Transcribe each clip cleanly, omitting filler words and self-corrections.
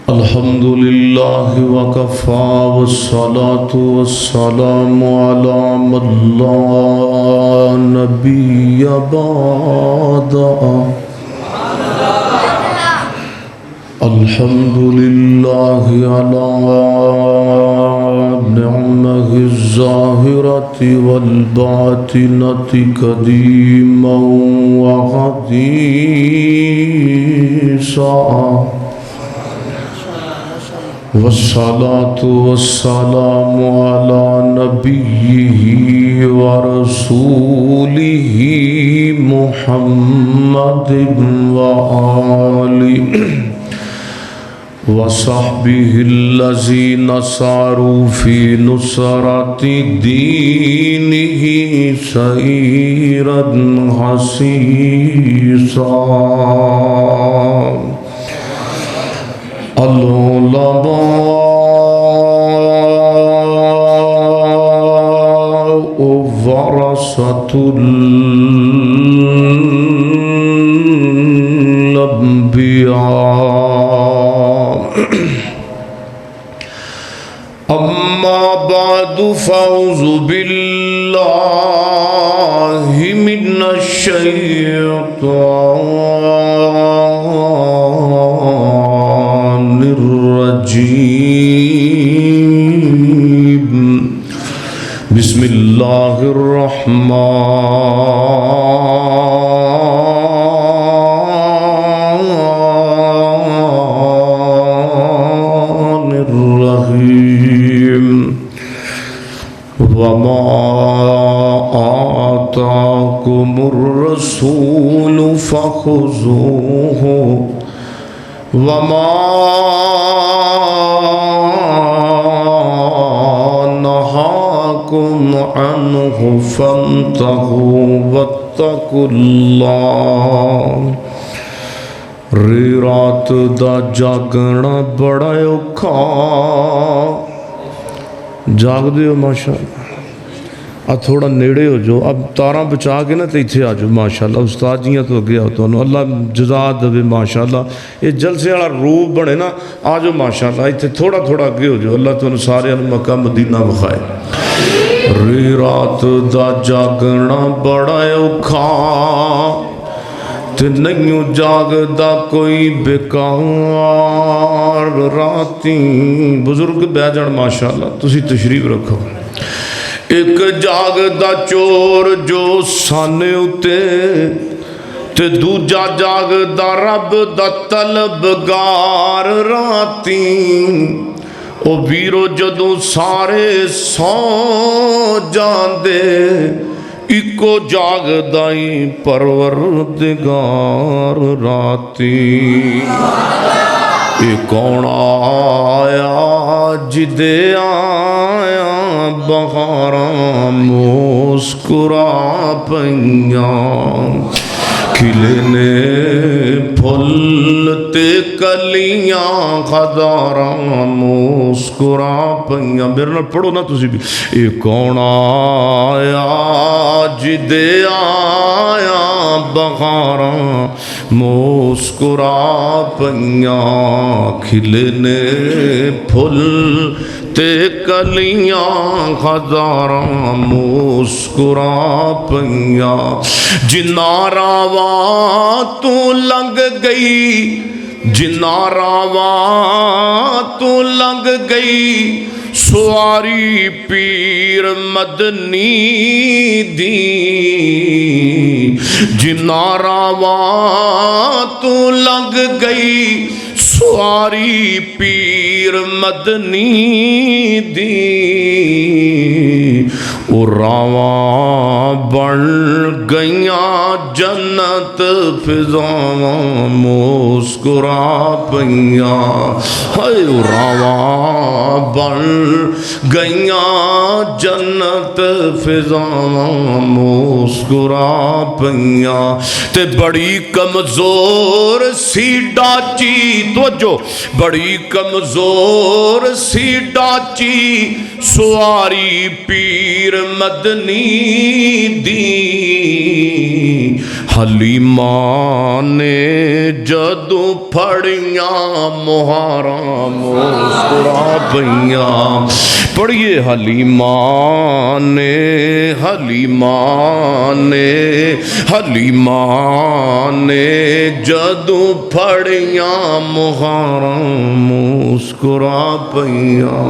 الحمد لله وكفى والصلاة والسلام على من لا نبي بعده. الحمد لله على نعمه الظاهرة والباطنة قديما وحديثا، والصلاة والسلام على نبيه ورسوله محمد وآله وصحبه الذين ساروا في نصرة دينه سيرا حسيسا. العلماء ورثة الأنبياء. أما بعد فأعوذ بالله من الشيطان الرجيم. بسم الله الرحمن الرحيم. وما آتاكم الرسول فخذوه وما نهاكم عنه فانتهوا واتقوا الله. رات دا جاگنا بڑا اوکھا. جاگ دیو ماشاءاللہ. تھوڑا نیڑے ہو جو اب تاراں بچا کے نا تے ایتھے آ جو ماشاءاللہ. استاد جیاں تو اگے آؤ تو اللہ جزا دے ماشاءاللہ. یہ جلسے والا روح بنے نا آ جو ماشاءاللہ. ایتھے تھوڑا تھوڑا اگے ہو جو. اللہ تانوں سارے مکہ مدینہ بخائے. رات دا جاگنا بڑا اوکھا تے نہیں جاگدا کوئی بیکار راتی. بزرگ بہ جان ماشاءاللہ. تسی تشریف رکھو. ایک جاگدا چور جو سانے اتے تے دوجا جاگدا رب دا طلبگار راتی. او ویرو جدوں سارے سو جاندے اکو جاگدائی پروردگار راتی. اے کون آیا جدے آیا بہاراں مسکرا پئیاں. کھلنے پھل تے کلیاں خزاراں مسکرا پئیاں. میرے نال پڑھو نا تسی بھی. اے کون آیا جدے آیا بہاراں مسکرا پئیاں. کھلنے پھل تے کلیاں خزاراں مسکرا پئیاں. جناں راواں تو لنگ گئی جناں راواں تو لنگ گئی سواری پیر مدنی دی. جناں راواں تو لنگ گئی سواری پیر مدنی دی. او راواں بن گئیاں جنت فضاواں مسکرا پئیاں. ہائے او راواں بن گئیاں جنت فضاواں مسکرا پئیاں. تے بڑی کمزور سی ڈاچی. توجہ. بڑی کمزور سی ڈاچی سواری پیر مدنی دی. حلیمہ نے جدو پھڑیاں مہاراں مسکرا پئیاں پڑھیے حلیمہ نے جدو پھڑیاں مہاراں مسکرا پئیاں۔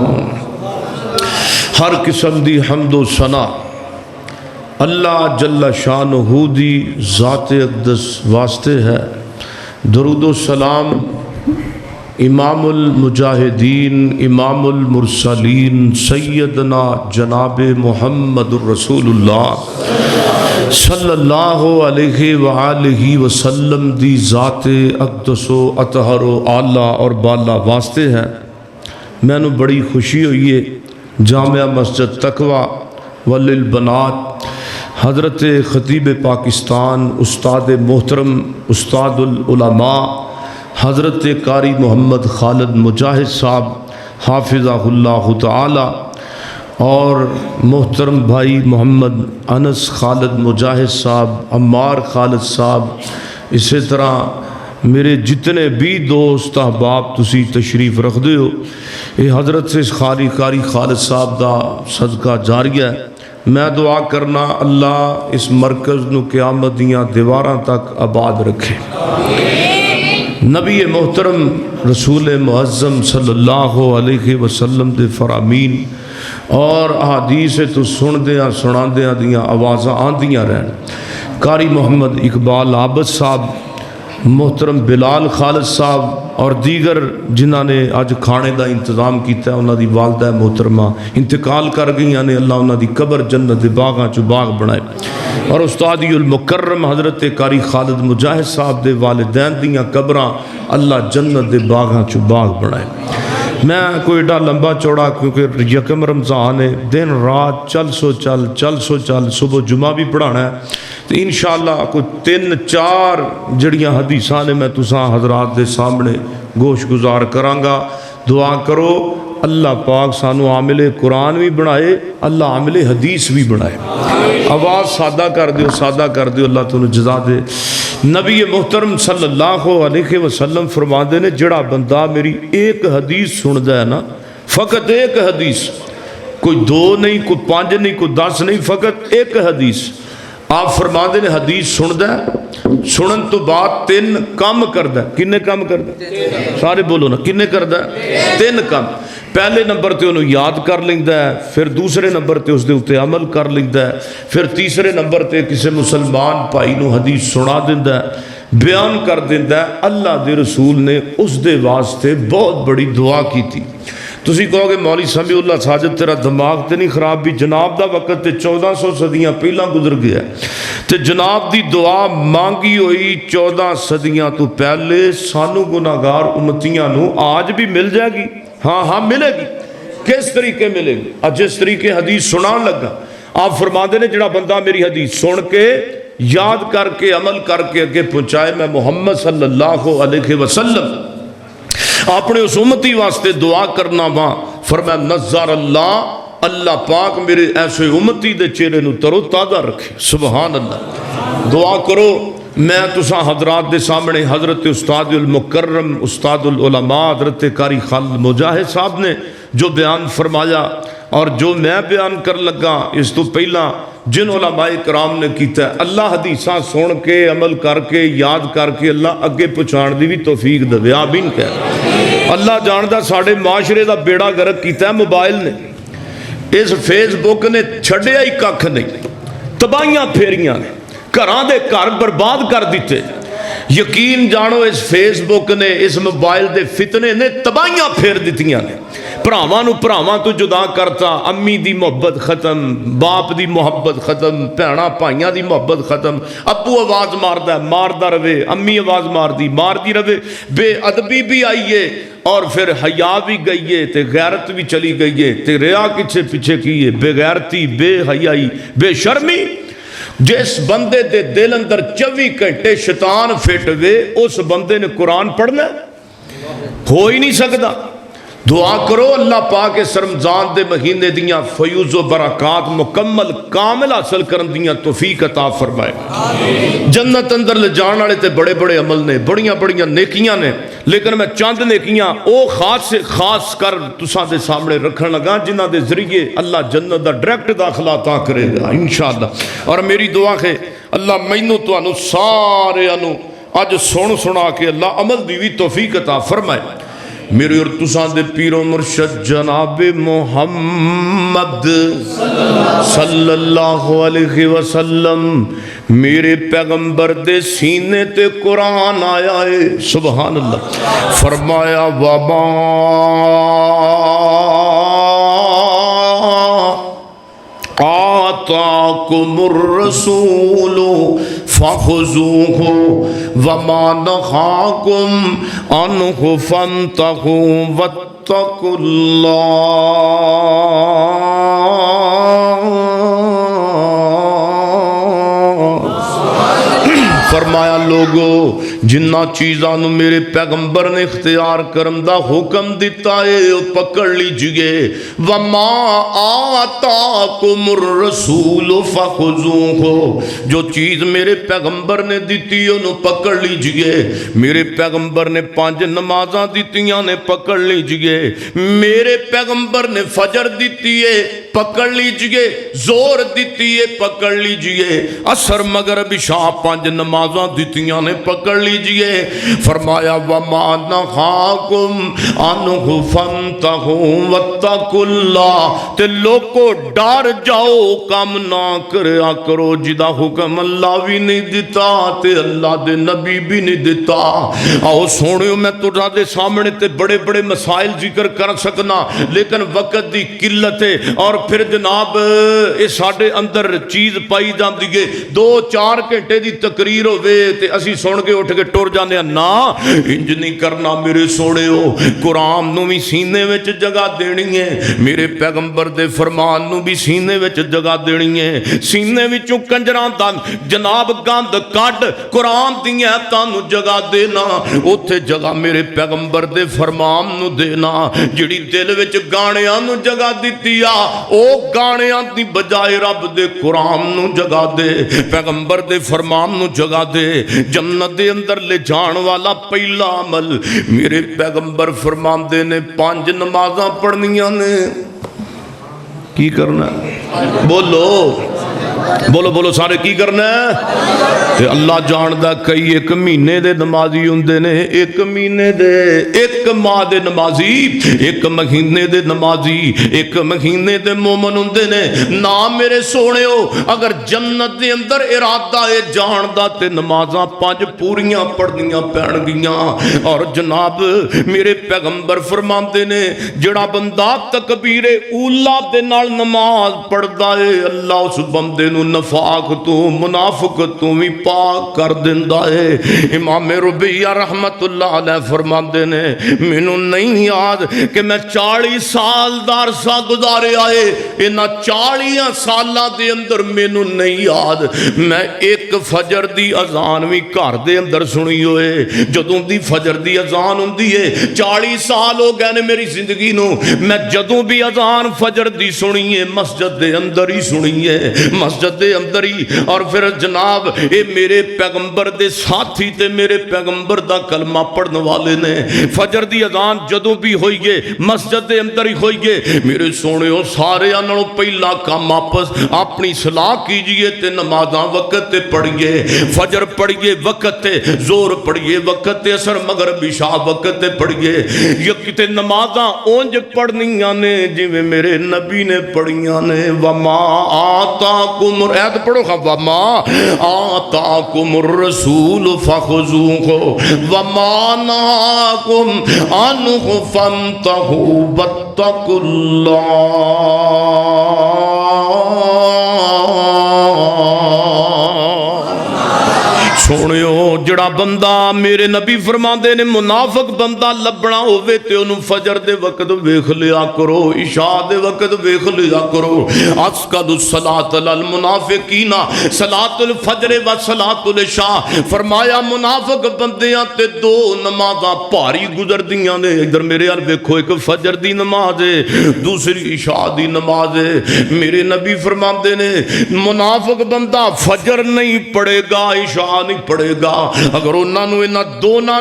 ہر قسم دی حمد و ثنا اللہ جل شانہ دی ذات اقدس واسطے ہے۔ درود و سلام امام المجاہدین امام المرسلین سیدنا جناب محمد الرسول اللہ صلی اللہ علیہ وآلہ وسلم دی ذات اقدس و اطہر و اعلیٰ اور بالا واسطے ہے۔ میں نے بڑی خوشی ہوئی ہے جامعہ مسجد تقویٰ وللبنات حضرت خطیب پاکستان استاد محترم استاد العلماء حضرت قاری محمد خالد مجاہد صاحب حافظہ اللہ تعالی اور محترم بھائی محمد انس خالد مجاہد صاحب عمار خالد صاحب اسی طرح میرے جتنے بھی دوست احباب تسی تشریف رکھ دے ہو یہ حضرت سے قاری خالد صاحب دا صدقہ جاریہ ہے۔ میں دعا کرنا اللہ اس مرکز نو قیامت دیاں دیواراں تک آباد رکھے۔ نبی محترم رسول معظم صلی اللہ علیہ وسلم دے فرامین اور احادیث تو سن دیاں سنان دیاں دیاں آوازاں آندیاں رہن۔ قاری محمد اقبال عابد صاحب محترم بلال خالد صاحب اور دیگر جنہاں نے آج کھانے دا انتظام کیتا ہے انہاں دی والدہ محترمہ انتقال کر گئی یعنی اللہ انہاں دی قبر جنت دے باغاں چو باغ بنائے اور استادی المکرم حضرت قاری خالد مجاہد صاحب دے والدین دیاں قبراں اللہ جنت دے باغاں چو باغ بنائے۔ میں کوئی ایڈا لمبا چوڑا کیونکہ یکم رمضان ہے دن رات چل سو چل صبح جمعہ بھی پڑھانا ہے تو انشاءاللہ کوئی 3-4 جڑیاں حدیثاں نے میں تساں حضرات دے سامنے گوش گزار کرانگا۔ دعا کرو اللہ پاک سانو عامل قرآن بھی بنائے اللہ عامل حدیث بھی بنائے۔ آواز سادہ کر دیو اللہ تنو جزا دے۔ نبی محترم صلی اللہ علیہ وسلم فرماندے نے جڑا بندہ میری ایک حدیث سن دے نا فقط ایک حدیث کوئی 2 نہیں کوئی 5 نہیں کوئی 10 نہیں فقط ایک حدیث آپ فرماندے نے حدیث سن دے سنن تو بعد 3 کام کر دے۔ کنے کام کر دے سارے بولو نا کنے کر دے 3 کام۔ پہلے نمبر تے انہوں یاد کر لیندہ ہے پھر دوسرے نمبر تے اس دے اتے عمل کر لیندہ ہے پھر تیسرے نمبر تے کسی مسلمان بھائی نو حدیث سنا دیندہ ہے بیان کر دیندہ ہے۔ اللہ دے رسول نے اس دے واسطے بہت بڑی دعا کی تھی۔ تسی کہو گے مولوی سمیع اللہ ساجد تیرا دماغ تے نہیں خراب بھی جناب دا وقت تے 1400 صدیاں پہلا گزر گیا تے جناب دی دعا مانگی ہوئی 14 صدیاں تو پہلے سانو گناہگار امتیاں نو آج بھی مل جائے گی۔ ہاں ملے گی۔ کس طریقے ملے گی؟ جس طریقے حدیث سنان لگا آپ فرماندے نے جڑا بندہ میری حدیث سن کے یاد کر کے عمل کر کے اگے پہنچائے میں محمد صلی اللہ علیہ وسلم اپنے اس امتی واسطے دعا کرنا وہاں فرمایا نظر اللہ پاک میرے ایسے امتی دے چہرے نو ترو تازہ رکھے۔ سبحان اللہ۔ دعا کرو میں تساں حضرات دے سامنے حضرت استاد المکرم استاد العلماء حضرت قاری خالد مجاہد صاحب نے جو بیان فرمایا اور جو میں بیان کر لگا اس تو پہلا جن علماء کرام نے کیتا ہے اللہ حدیثاں سن کے عمل کر کے یاد کر کے اللہ اگے پہنچان دی بھی توفیق دے۔ آمین کہہ اللہ جاندہ ساڑھے معاشرے دا بیڑا گرک کیتا ہے موبائل نے اس فیس بک نے چھڑے ہی ککھ نہیں تباہیاں پھیریاں نے گھراں دے گھر برباد کر دیتے۔ یقین جانو اس فیس بک نے اس موبائل دے فتنے نے تباہیاں پھیر دیتیاں نے پراواں تو جدا کرتا امی دی محبت ختم باپ دی محبت ختم بھیڑاں بھائیاں دی محبت ختم ابو آواز ماردہ روے امی آواز ماردی روے بے ادبی بھی آئیے اور پھر حیا بھی گئیے تے غیرت بھی چلی گئیے تے ریا پیچھے کیے بے غیرتی بے حیائی بے شرمی۔ جس بندے دے دل اندر 24 گھنٹے شیطان پھٹ وے اس بندے نے قرآن پڑھنا ہو ہی نہیں سکتا۔ دعا کرو اللہ پاک اس رمضان دے مہینے دیاں فیوز و برکات مکمل کامل حاصل کرن دیاں توفیق عطا فرمائے۔ جنت اندر لے جان والے تے بڑے بڑے عمل نے، بڑیاں بڑیاں نیکیاں نے، لیکن میں چند نیکیاں او خاص سے خاص کر تساں دے سامنے رکھن لگا جنہ دے ذریعے اللہ جنت دا ڈائریکٹ داخلہ عطا کرے گا انشاءاللہ۔ اور میری دعا ہے اللہ مینوں تانوں سارے انو اج سنا کے اللہ عمل دی بھی توفیق عطا فرمائے۔ میرے اور تساں دے پیر و مرشد جناب محمد صلی اللہ علیہ وسلم میرے پیغمبر دے سینے تے قرآن آیا ہے سبحان اللہ۔ فرمایا وما آتاکم الرسول فخذوہ وما نہاکم عنہ فانتہوا واتقوا اللہ۔ فرمایا لوگو جنہ چیزانو میرے پیغمبر نے اختیار کرن دا حکم دیتا ہے وہ پکڑ لیجئے۔ وما آتاکم الرسول فخذوہ، جو چیز میرے پیغمبر نے دیتی ہے انہوں پکڑ لیجئے۔ میرے پیغمبر نے 5 نمازاں دیتیاں نے پکڑ لیجئے۔ میرے پیغمبر نے فجر دیتی ہے پکڑ لیجئے، زور دیتی ہے پکڑ لیجئے، عصر مغرب عشاء 5 نمازاں دیتیاں نے پکڑ لیجئے۔ فرمایا وما نہاکم عنہ فانتہوا واتقوا اللہ، تے لوگو ڈر جاؤ کام نہ کریا کرو جدا حکم اللہ بھی نہیں دیتا تے اللہ دے نبی بھی نہیں دیتا۔ آؤ سونیو میں تجھا دے سامنے تے بڑے بڑے مسائل ذکر کر سکنا، لیکن وقت دی قلت ہے اور پھر جناب اس ساڑھے اندر چیز پائی جان دیگے 2-4 گھنٹے دی تقریر ہوئے تے اسی سن کے اٹھ کے ٹور جانے نا انج نہیں کرنا میرے سوڑے ہو۔ قرآن نو بھی سینے وچ جگہ دینی ہے، میرے پیغمبر دے فرمان نو بھی سینے وچ جگہ دینی ہے۔ سینے وچوں کنجران دا جناب گاند کٹ قرآن دیاں تانو جگہ دینا، اوتھے جگہ میرے پیغمبر دے فرمان نو دینا۔ جڑی دل وچ گانیاں نو جگہ دیتی آ او گانیاں دی بجائے رب دے قرآن نو جگہ دے، پیغمبر دے فرمان نو جگہ دے۔ جنت دے اندر لے جان والا پہلا عمل میرے پیغمبر فرمان دے نے 5 نمازاں پڑھنیاں نے۔ کی کرنا ہے بولو بولو بولو سارے کی کرنا ہے؟ اللہ جاندہ کئی 1 مہینے دے نمازی ہوندے نے، 1 مہینے دے 1 ماہ دے نمازی، 1 مہینے دے نمازی، 1 مہینے دے مومن ہوندے نے۔ نام میرے سونے ہو اگر جنت دے اندر ارادہ ہے جاندہ تے نمازاں 5 پوریاں پڑھنیاں پہن گیاں۔ اور جناب میرے پیغمبر فرماندے نے جڑا بندہ تکبیر اولا دے نال نماز پڑھدا ہے اللہ اس بندے نو نفاق تو منافق تو بھی پاک کر دیندا ہے۔ امام ربیعہ رحمت اللہ علیہ فرماندے نے مینوں نہیں یاد کہ میں 40 سال دا عرصہ گزارے آئے، انہاں 40 سالاں دے اندر مینوں نہیں یاد میں ایک فجر دی اذان بھی گھر دے اندر سنی ہوئے۔ جدوں دی فجر دی اذان ہوندی ہے 40 سال ہو گئے نے میری زندگی نو، میں جدوں بھی اذان فجر دی سنی ہے مسجد دے اندر ہی سنی ہے، مسجد دے اندر ہی۔ اور پھر جناب اے میرے پیغمبر دے ساتھی تے میرے پیغمبر دا کلمہ پڑھنے والے نے فجر دی اذان جدوں بھی ہوئی ہے مسجد دے اندر ہی ہوئی ہے۔ میرے سونے ہو سارے انہوں پہلا کام آپس اپنی صلاح کیجئے تے نمازاں وقت تے پڑھئے، فجر پڑھئے وقت تے، زور پڑھئے وقت تے، عصر مغرب عشاء وقت تے پڑھئے۔ یہ تے نمازاں اونج پڑھنیاں نے جویں میرے نبی نے پڑھیاں نے۔ وما آتاکم ایت پڑھو خواہ وما آتاکم الرسول فخذوہ وما نہاکم عنہ فانتہوا واتقوا اللہ۔ سونیو جڑا بندہ میرے نبی فرماندے نے منافق بندہ لبنا ہوئے تے انہوں فجر دے وقت ویکھ لیا کرو، عشاء دے وقت ویکھ لیا کرو۔ اسقد الصلاۃ علی المنافقین صلاۃ الفجر و صلاۃ العشاء، فرمایا منافق بندیاں تے دو نمازاں بھاری گزردیاں نے، ادھر میرے ال ویکھو، ایک فجر دی نماز ہے، دوسری عشاء دی نماز ہے۔ میرے نبی فرماندے نے منافق بندہ فجر نہیں پڑھے گا، عشاء نہیں پڑھے گا، اگر انہاں نوں انہاں دونوں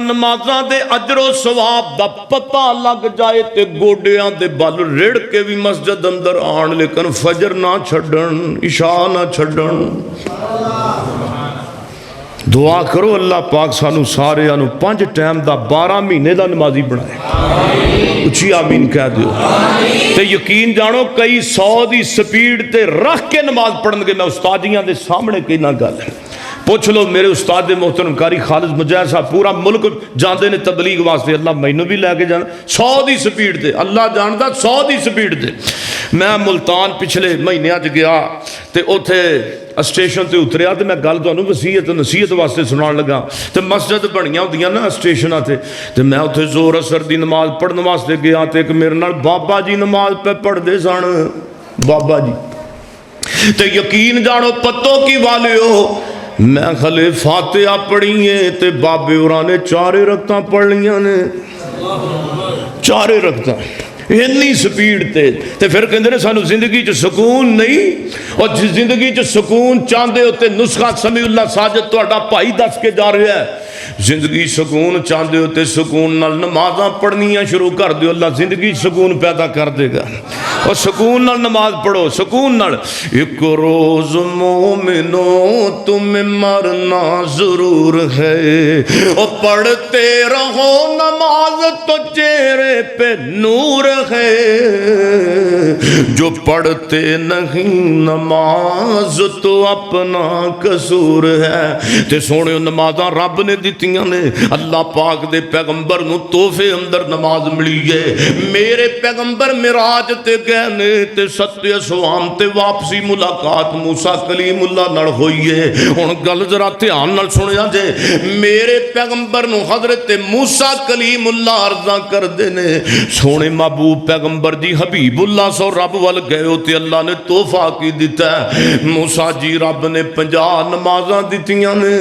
نمازاں دے اجر و ثواب دا پتہ لگ جائے تے گوڈیاں دے بل رڑ کے بھی مسجد اندر آن، لیکن فجر نہ چھڈن، عشاء نہ چھڈن۔ دعا کرو اللہ پاک سانو سارے انو 5 ٹائم دا 12 مہینے دا نمازی بنائے، اچھی آمین کہہ دیو۔ تے یقین جانو کئی 100 دی سپیڈ تے رکھ کے نماز پڑھن گے، میں استادیاں دے سامنے کئی نہ گل ہے، پوچھ لو میرے استاد محترم قاری خالد مجاہد صاحب پورا ملک جاندے نے تبلیغ واسطے، اللہ مینوں بھی لے کے جانا 100 دی سپیڈ تے، اللہ جاندا 100 دی سپیڈ تے۔ میں ملتان پچھلے مہینے اج گیا تے اوتھے اسٹیشن تے اتریا تے میں گل تانوں وصیت نصیحت واسطے سنان لگا تے مسجد بنیاں ہوندیاں نا اسٹیشناں تے میں اوتھے زور اثر دی نماز پڑھن واسطے گیا تے ایک میرے نال بابا جی نماز پہ پڑھدے سن، بابا جی تے یقین جانو پتو کی والے ہو، میں خلے فاتحہ پڑھی ہے تے بابے اوراں نے 4 رکعتاں پڑھ لیاں نے، 4 رکعتاں اتنی سپیڈ تے پھر کہندے نے سانو زندگی چ سکون نہیں، اور جس زندگی چ سکون چاہندے ہو تے نسخہ سمیع اللہ ساجد تہاڈا بھائی دس کے جا رہا ہے، زندگی سکون چاہندے ہو تے سکون نال نمازاں پڑھنیاں شروع کر دیو، اللہ زندگی سکون پیدا کر دے گا، اور سکون نال نماز پڑھو، سکون نال۔ ایک روز مومنو تمہیں مرنا ضرور ہے، اور پڑھتے رہو نماز تو چہرے پہ نور ہے، جو پڑھتے نہیں نماز تو اپنا قصور ہے۔ تے سونے نمازاں رب نے دتیاں نے، اللہ پاک دے پیغمبر نو تحفے اندر نماز ملی ہے، میرے پیغمبر معراج تے گئے نے تے 7 اسوام تے واپسی ملاقات موسیٰ کلیم اللہ نال ہوئی ہے۔ ہن گل ذرا دھیان نال سنیا جے، میرے پیغمبر نو حضرت موسیٰ کلیم اللہ عرضاں کردے نے، سونے محبوب پیغمبر جی حبیب اللہ سو رب وال گئے ہوتے، اللہ نے تحفہ کی دیتا ہے، موسیٰ جی رب نے 50 نمازاں دیتیاں نے،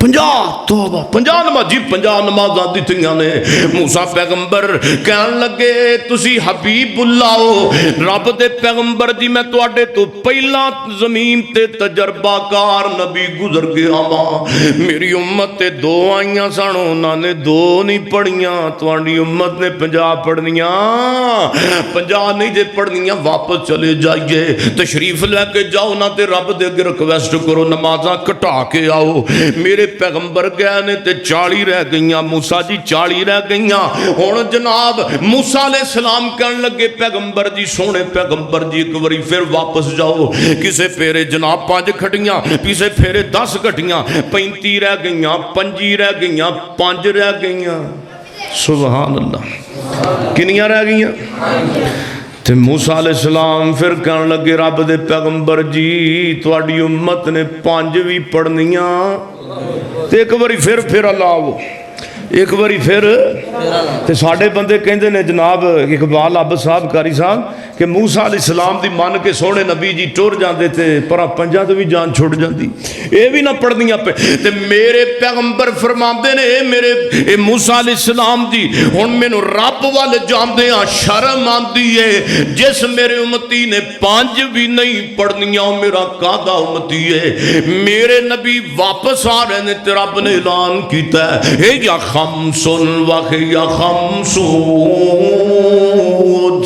50 توبہ 50 نماز جی 50 نمازاں دیتیاں نے۔ موسیٰ پیغمبر کہن لگے تسی حبیب اللہ ہو، رب دے پیغمبر جی میں تواڈے تو پہلا زمین تے تجربہ کار نبی گزر گیا ماں، میری امت تے 2 آئیاں سن، انہاں نے 2 نہیں پڑھیاں، تواڈی امت نے 50 پڑھنیاں، 50 نہیں جے پڑھنیاں واپس چلے جائیے، تشریف لے کے جاؤ نہ تے رب دے اگے ریکویسٹ کرو نمازاں کٹا کے آؤ۔ میرے پیغمبر گئے نے تے 40 رہ گئیاں، موسیٰ جی 40 رہ گئیاں۔ ہن جناب موسیٰ علیہ السلام کہن لگے پیغمبر جی سونے پیغمبر جی ایک باری پھر واپس جاؤ، کسے پھیرے جناب 5 کھٹیاں، کسے پھیرے 10 کھٹیاں، 35 رہ گئیاں، 25 رہ گئیاں، 5 رہ گئیاں، سبحان اللہ، کنیاں رہ گئیاں؟ تے موسیٰ علیہ السلام پھر کہن لگے رب دے پیغمبر جی تواڈی امت نے 5 بھی پڑھنیاں، تے ایک باری پھر اللہ ایک باری پھر تے ساڑھے بندے کہندے نے جناب اقبال عبد صاحب قاری صاحب کہ موسیٰ علیہ السلام دی مان کے سونے نبی جی ٹور جاندے تھے پر 5 تو بھی جان چھوڑ جاندی، اے بھی نہ پڑھنیاں پہ۔ تے میرے پیغمبر فرماندے نے اے موسیٰ علیہ السلام جی ہن مینوں رب وال جاندے ہاں شرم آندی ہے، جس میرے امتی نے 5 بھی نہیں پڑھنیاں میرا قادہ امتی ہے۔ میرے نبی واپس آ رہے نے تے رب نے اعلان کیتا ہے اے یا خمسن وخیا خمسون،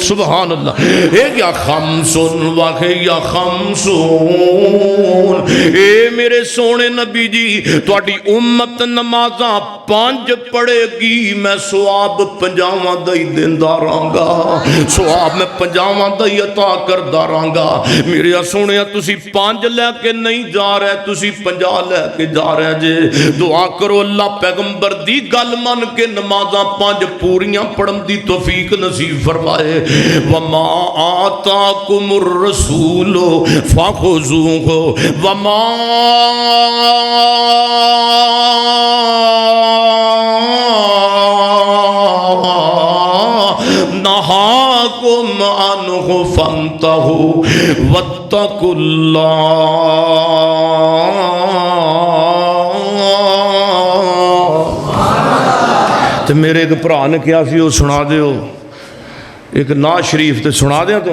سبحان اللہ، اے یا خمسن وخیا خمسون، اے میرے سونے نبی جی تواڈی امت نمازاں 5 پڑھے گی، میں ثواب 50 دئی دیندا رہاں، ثواب میں 50 دئی عطا کردا رہاں۔ میرے سونے تسی 5 لے کے نہیں جا رہے، تسی 50 لے کے جا رہے جے۔ دعا کرو اللہ پیغمبر دی گل من کے نمازاں 5 پوریاں پڑھن دی توفیق نصیب فرمائے۔ وما آتاکم الرسول فخذوہ وما نہاکم عنہ فانتہوا واتقوا اللہ۔ تو میرے ایک بھرا نے کیا سی وہ سنا دیو، ایک نعت شریف تے سنا دیا تو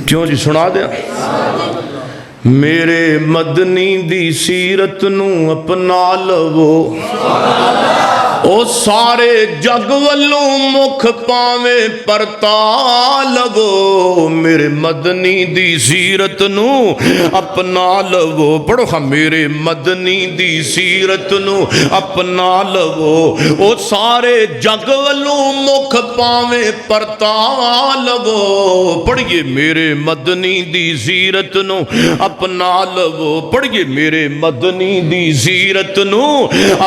کیوں جی سنا دیا۔ میرے مدنی دی سیرت نو اپنا لو، او سارے جگ والوں مکھ پاویں پرتا لو۔ میرے مدنی دی سیرت نو اپنا لو، پڑھو ہاں، میرے مدنی دی سیرت نو اپنا لو، او سارے جگ والوں مکھ پاویں پرتا لو۔ پڑھئے میرے مدنی دی سیرت نو اپنا لو، پڑھئے میرے مدنی دی سیرت نو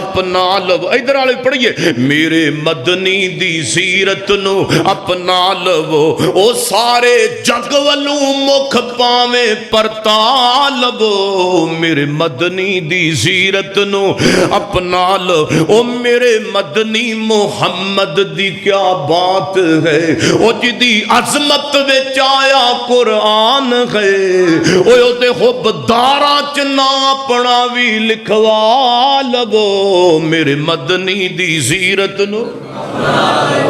اپنا لو۔ ادھر والے پڑھئے میرے مدنی دی سیرت نو اپنا لو، او سارے جگ والوں مکھ پاویں پرتا لو۔ میرے مدنی دی سیرت نو اپنا لو، او میرے مدنی محمد دی کیا بات ہے، او جدی عظمت وچ آیا قرآن ہے، او تے حب دارا چنا اپنا بھی لکھوا لو۔ میرے مدنی دی سیرت نو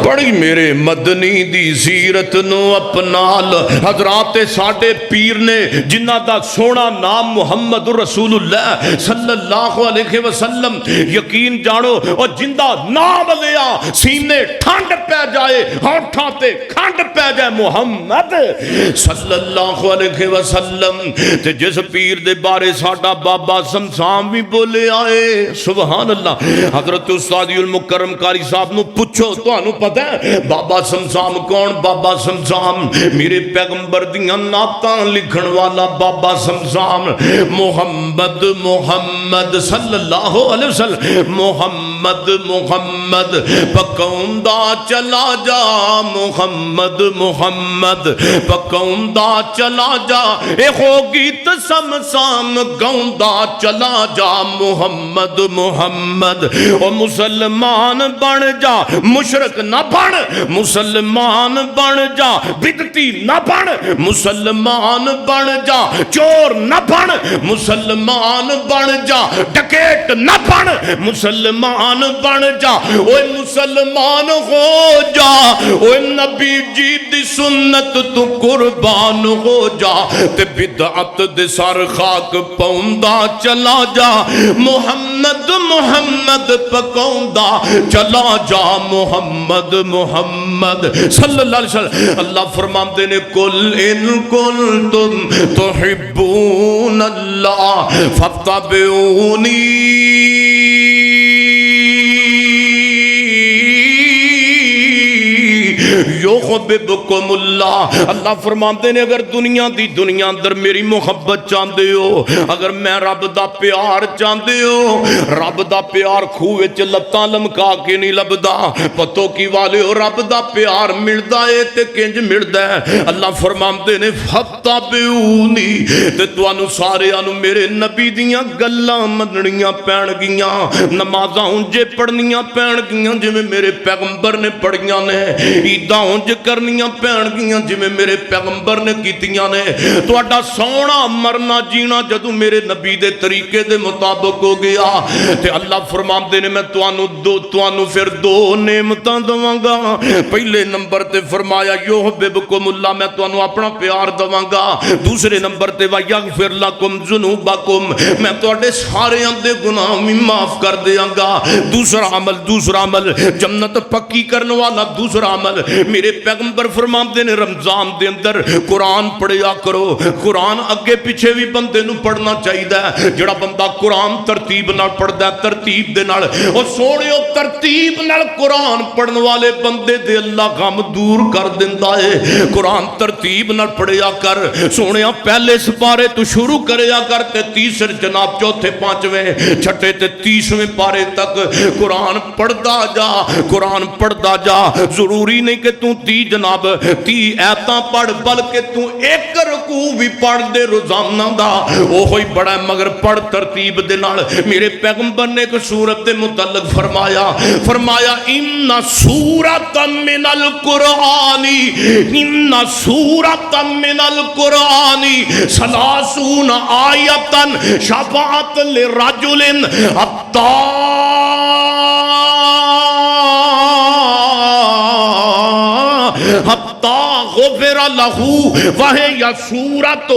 پڑھی، میرے مدنی دی سیرت نو اپنا لو۔ حضرات ساڈے پیر نے جنہ دا سونا نام محمد رسول اللہ صلی اللہ علیہ وسلم، یقین جانو اور جندہ نام لیا سینے ٹھنڈ پہ جائے، ہونٹاں تے کھنڈ پہ جائے محمد صلی اللہ علیہ وسلم۔ تے جس پیر دے بارے ساڈا بابا سمسام بھی بولے آئے، سبحان اللہ۔ حضرت استاد المکرم قاری صاحب نو پوچھو تو انہوں پتہ ہے بابا سمسام کون؟ بابا سمسام میرے پیغمبر دیاں نعتاں لکھن والا بابا سمسام، محمد محمد صلی اللہ علیہ وسلم، محمد محمد پکوندا چلا جا، محمد محمد پکوندا چلا جا، اے ہو گیت سمسام گوندا چلا جا، محمد محمد۔ او مسلمان بن جا، مشرک نہ بن، مسلمان بن جا، بدعتی نہ بن، مسلمان بن جا، چور نہ بن، مسلمان بن جا، ڈکیٹ نہ بن، مسلمان بن جا، اوے مسلمان ہو جا، اوے نبی جی دی سنت تو قربان ہو جا، تے بدعت دے سر خاک پاوندا چلا جا، محمد محمد پکوندا چلا جا، محمد محمد صلی اللہ علیہ وسلم۔ اللہ فرماتے نے قل ان کنتم تحبون اللہ فاتبعونی یحببکم اللہ۔ اللہ فرماتے نے اگر دنیا اندر میری محبت چاہتے ہو، اگر میں رب دا پیار چاہتے ہو، رب دا پیار خوہ وچ لتاں لمکا کے نہیں لبدا، پتو کی والے ہو رب دا پیار ملدا ہے تے کنج ملدا ہے۔ اللہ فرماتے نے فتابعونی، تے تانوں ساریاں نوں میرے نبی دیاں گلاں مننیاں پین گیاں، نمازاں انجے پڑھنیاں پین گیاں جویں میرے پیغمبر نے پڑھیاں نے، عیداں انج کرنیاں پین گیاں جویں میرے پیغمبر نے کیتیاں نے۔ تہاڈا سونا مرنا جینا جدوں میرے نبی دے طریقے دے مطابق ہو گیا تے اللہ فرماندے نے میں تانوں پھر دو نعمتاں دواں گا۔ پہلے نمبر تے فرمایا یحببکم اللہ، میں تانوں اپنا پیار دواں گا۔ دوسرے نمبر تے ویغفر لکم ذنوبکم، میں تہاڈے سارے دے گناہ بھی معاف کر دیاں گا۔ دوسرا عمل جنت پکی کرنے والا دوسرا عمل میرے پیغمبر فرماندے نے رمضان دے اندر قرآن پڑھیا کرو۔ قرآن اگے پیچھے بھی بندے نو پڑھنا چاہیے، جڑا بندہ قرآن ترتیب نال پڑھدا ہے، ترتیب دے نال، او سونیو ترتیب نال قرآن پڑھن والے بندے دے اللہ غم دور کر دیندا ہے۔ قرآن ترتیب نال پڑھیا کر سونیا، پہلے سپارے تو شروع کریا کر تے تیسرے جناب چوتھے پانچویں چھٹے تے 30ویں پارے تک قرآن پڑھدا جا، قرآن پڑھدا جا۔ ضروری نہیں کہ کہ تو 30 جناب 30 ایتاں پڑھ بلکہ تو ایک رکوع بھی پڑھ دے روزانہ دا اوہی بڑا ہے مگر پڑھ ترتیب دے نال میرے پیغمبر نے ایک سورت دے متعلق فرمایا ان سورۃ من القرآن ان سورۃ من القرآن 30 آیۃ شفاعت لرجل حتی غفر لہو وہی سورت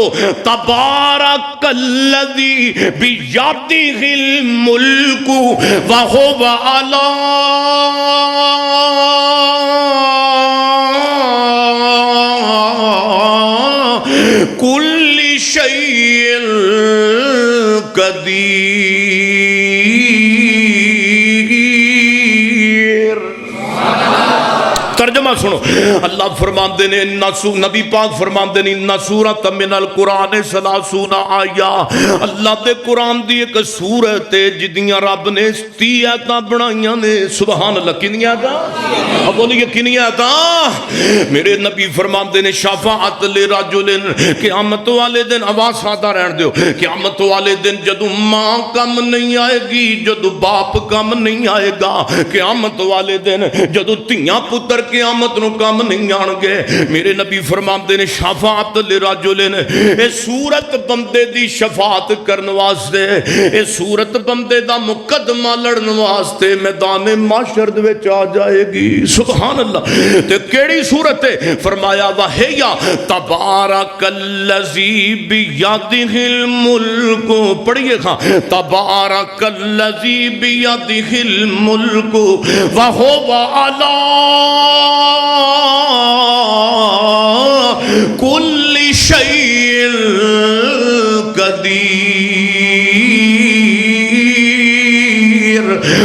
تبارک الذی بیدہ الملک وہو علی کل شیء قدیر۔ ترجمہ سنو، اللہ فرماندے نے نبی پاک فرماندے نے ان سورۃ من القرآن 30 آیا، اللہ دے قرآن دی ایک سورت ہے جدیاں رب نے 30 آیتاں بنائیاں نے۔ سبحان اللہ، کنیاں آیتاں؟ اب بولیے کنیاں آیتاں؟ میرے نبی فرماندے نے شفاعت لرجل، قیامت والے دن آواز سادہ رہن دیو، قیامت والے دن جدو ماں کم نہیں آئے گی، جدو باپ کم نہیں آئے گا، قیامت والے دن جدو تیاں پتر قیامت نو کم نہیں آن گے، میرے نبی فرماندے نے شفاعت لرجل، اے سورت بندے دی شفاعت کرن واسطے، اے سورت بندے دا مقدمہ لڑن واسطے میدان محشر دے وچ آ جائے گی۔ سبحان اللہ۔ تے کیڑی سورت ہے؟ فرمایا وہیا تبارک الذی بیدہ الملک، پڑھیے کھاں تبارک الذی بیدہ الملک وہو علی کل شیء قدیر۔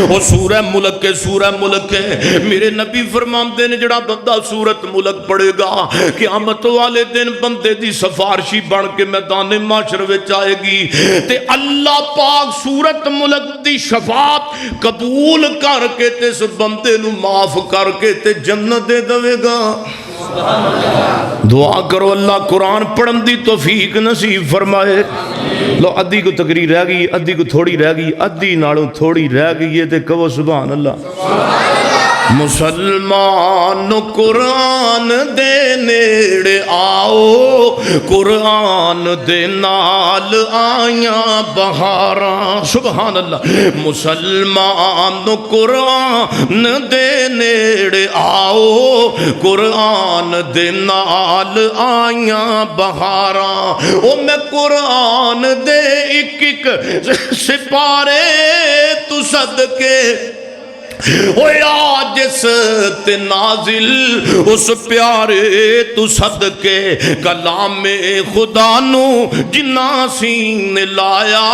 وہ سورہ ملک ہے، سورہ ملک ہے۔ میرے نبی فرماندے نے جڑا بندہ سورت ملک پڑھے گا قیامت والے دن بندے دی سفارشی بن کے میدان محشر وچ آئے گی تے اللہ پاک سورت ملک دی شفاعت قبول کر کے تے اس بندے نو معاف کر کے تے جنت دے دے گا۔ دعا کرو اللہ قرآن پڑھن دی توفیق نصیب فرمائے۔ لو ادھی کو تقریر رہ گئی، ادھی کو تھوڑی رہ گئی، ادھی نالوں تھوڑی رہ گئی ہے تے کہو سبحان اللہ۔ مسلمان قرآن دے نیڑے آؤ، قرآن دے نال آیاں بہاراں۔ سبحان اللہ۔ مسلمان قرآن دے نیڑے آؤ، قرآن دے نال آیاں بہاراں۔ او میں قرآن دے ایک ایک سپارے تو صدقے ہویا جس تے نازل اس پیارے تو صدقے کلام خدا نو جنا سین لایا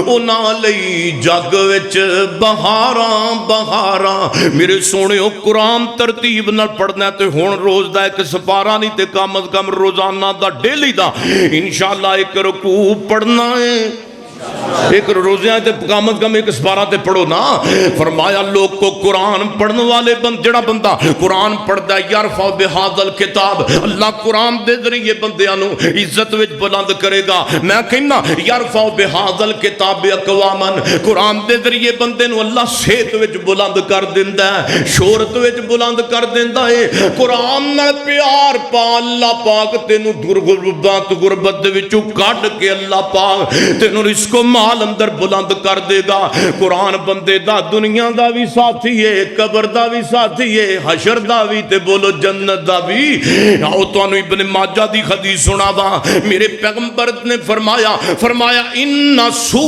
اونا لئی جگ وچ بہاراں بہاراں۔ میرے سونےو قرآن ترتیب نہ پڑھنا تے ہون روز دا ایک سپارہ نہیں تے کم از کم روزانہ دا ڈیلی دا انشاءاللہ ایک رکوع پڑھنا ہے، ایک روزیاں تے کم از کم ایک سپارہ تے پڑھو نا۔ فرمایا لوگ کو قرآن پڑھنے والے جڑا بندہ قرآن پڑھدا یرفع بہذا الکتاب، اللہ قرآن دے ذریعے بندیاں نو عزت وچ بلند کرے گا۔ میں کہنا یرفع بہذا الکتاب اقواما، قرآن دے ذریعے بندے نو اللہ صحت وچ بلند کر دیندا ہے، شہرت وچ بلند کر دیندا ہے۔ قرآن نال پیار پا اللہ پاک تینو غربت دے وچوں کڈ کے اللہ پاک تینو رزق و مال اندر بلند کر دے گا۔ قرآن بندے دا دنیا دا بھی ساتھی ہے، قبر دا بھی ساتھی ہے، حشر دا بھی تے بولو جنت دا بھی۔ آؤ تو انہوں ابن ماجہ دی حدیث سنا دا، میرے پیغمبر نے فرمایا ان سو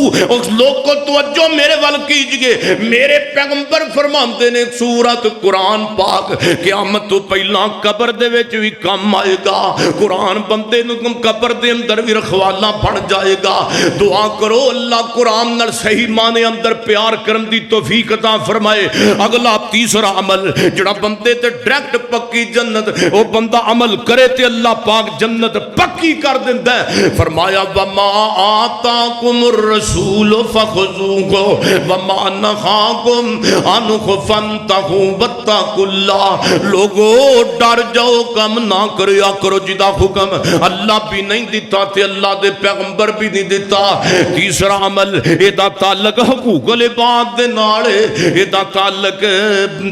لوگ کو توجہ میرے وال کیجئے، میرے پیغمبر فرماندے نے سورت قرآن پاک قیامت تو پہلا قبر دے وچ بھی کم آئے گا۔ قرآن بندے نو قبر دے اندر بھی رکھوالا بن جائے گا۔ دعا کرو کرو اللہ قرآن نال صحیح معنی اندر پیار کرن دی توفیق عطا فرمائے۔ اگلا تیسرا عمل جڑا بندے تے ڈائریکٹ پکی جنت، وہ بندہ عمل کرے تے اللہ پاک جنت پکی کر دیندا ہے۔ فرمایا وما آتاکم الرسول فخذوہ وما نہاکم عنہ فانتہوا واتقوا اللہ۔ لوگو ڈر جاؤ، کم نہ کریا کرو جدا حکم اللہ بھی نہیں دیتا تے اللہ دے پیغمبر بھی نہیں دیتا۔ تیسرا عمل ایدہ تعلق حقوق العباد دے ناڑے، ایدہ تعلق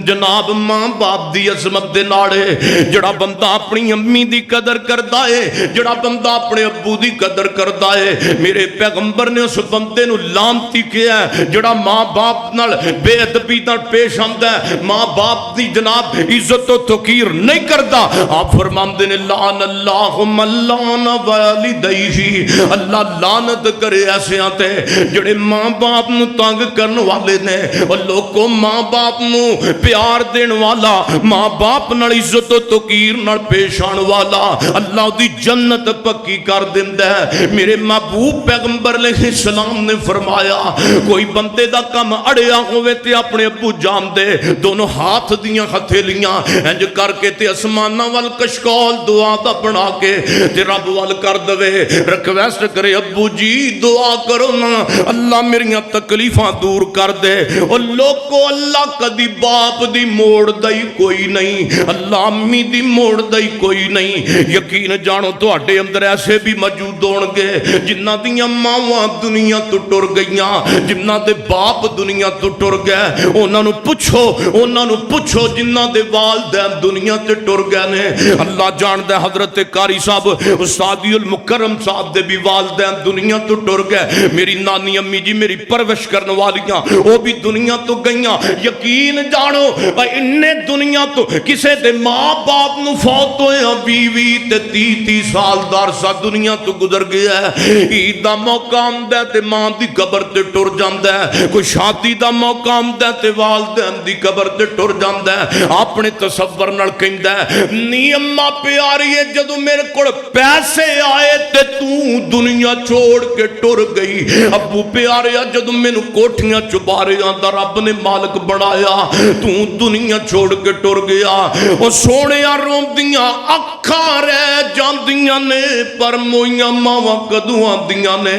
جناب ماں باپ دی عظمت دے ناڑے۔ جڑا بندہ اپنی امی دی قدر کردا ہے، جڑا بندہ اپنے ابو دی قدر کردا ہے، میرے پیغمبر نے اس بندے نو لعنتی کیا ہے جڑا ماں باپ نال بے ادبی نال پیش آندا ہے، ماں باپ دی جناب عزت و توقیر نہیں کردا۔ آپ فرماندے نے لعن اللہ من لعن والدیہ، اللہ لعنت کرے ایسے آتے جڑے ماں باپ نو تنگ کرن والے نے۔ اور لوگوں ماں باپ نو پیار دین والا، ماں باپ نال عزت و توقیر نال پیش آن والا اللہ دی جنت پکی کر دیندا ہے۔ میرے محبوب پیغمبر علیہ السلام نے فرمایا کوئی بندے دا کم اڑیا ہوئے تے اپنے ابو جان دے دونوں ہاتھ دیاں ہتھیلیاں انج کر کے تے اسماناں وال کشکول دعا دا بنا کے تے رب وال کر دوے، ریکویسٹ کرے ابو جی دعا کرو نا اللہ میریاں تکلیفاں دور کر دے۔ اور لوگو اللہ کدی باپ دی موڑ دئی کوئی نہیں، اللہ امی دی موڑ دئی کوئی نہیں۔ یقین جانو تو اڈے اندر ایسے بھی موجود ہون گے جنہ دیاں ماواں دنیا تو ٹر گئیاں، جنہ دے باپ دنیا تو ٹر گئے، انہاں نو پوچھو جنہ دے والدین دنیا تے ٹر گئے نے۔ اللہ جاندا حضرت قاری صاحب استادی المکرم صاحب دے بھی والدین دنیا تو ٹر گئے، میری نانی امی جی میری پرورش کرنے والیاں وہ بھی دنیا تو گئیاں۔ یقین جانو انہیں دنیا تو کسے دے ماں باپ نو فوت ہوئے 20 تے 30 سال دارسا دنیا تو گزر گیا ہے۔ عید دا موقع آمدا تے ماں دی قبر تے ٹر جاندا ہے، کوئی شادی دا موقع آمدا تے والدین دی قبر تے ٹر جاندا ہے۔ اپنے تصور نال کہندا ہے نی اماں پیاری ہے جدوں میرے کول پیسے آئے تے تو دنیا چھوڑ کے ٹر گئی، ابو پیارے جدوں مینوں کوٹھیاں چباریاں دا رب نے مالک بنایا تو دنیا چھوڑ کے ٹر گیا۔ او سونیاں روندیاں اکھاں رہ جاندیاں نے پر موئیاں ماواں کدوں آندیاں نے۔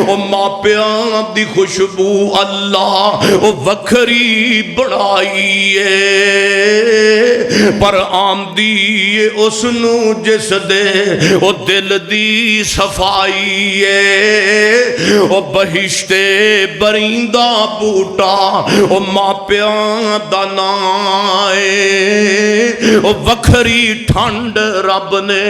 او ماں پیاں دی خوشبو اللہ او وکھری بنائی ہے پر آمدی اس نو جس دے او دل دی صفائی ہے۔ او بہشتے بریندہ بوٹا او ماں پیاں دا نام ہے، او وکھری ٹھنڈ رب نے